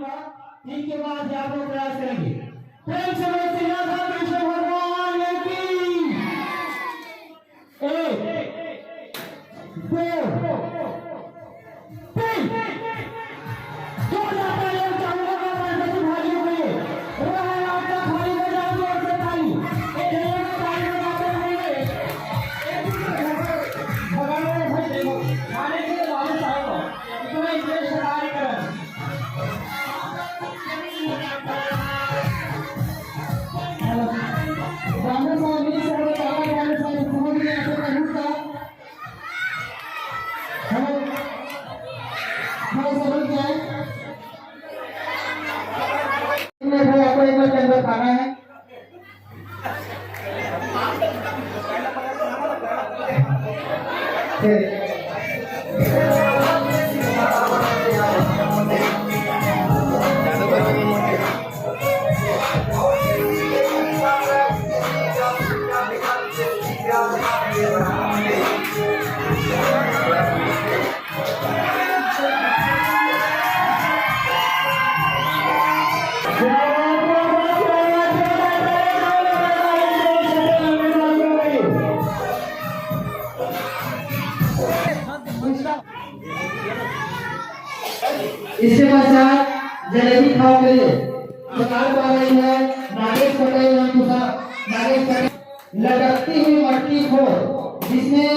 दूंगा, 3 के बाद ही आप लोग प्रयास करेंगे। प्रेम से बोलो श्री राधा कृष्ण भगवान की। 1 2 3 जोरदार तालियां चाहूंगा हमारे सभी भाइयों के लिए। रहा आपका खाली हो जाए जोर से ताली। एक जगह में ताली बजाते रहेंगे। भगवान ने भाई देखो खाने के लिए वापस आएगा इतना इंटरेस्ट कार्य करें। ब्राह्मण समाज में सब ताला वाले सब समझ में आते हैं का हम समझ गए। इनमें वो अपने के अंदर खाना है। इसके पश्चात जलेबी खाओगे सरकार को आ रही है नागेश पटेल नागेश पटेल लटकती हुई मटकी खोर जिसमें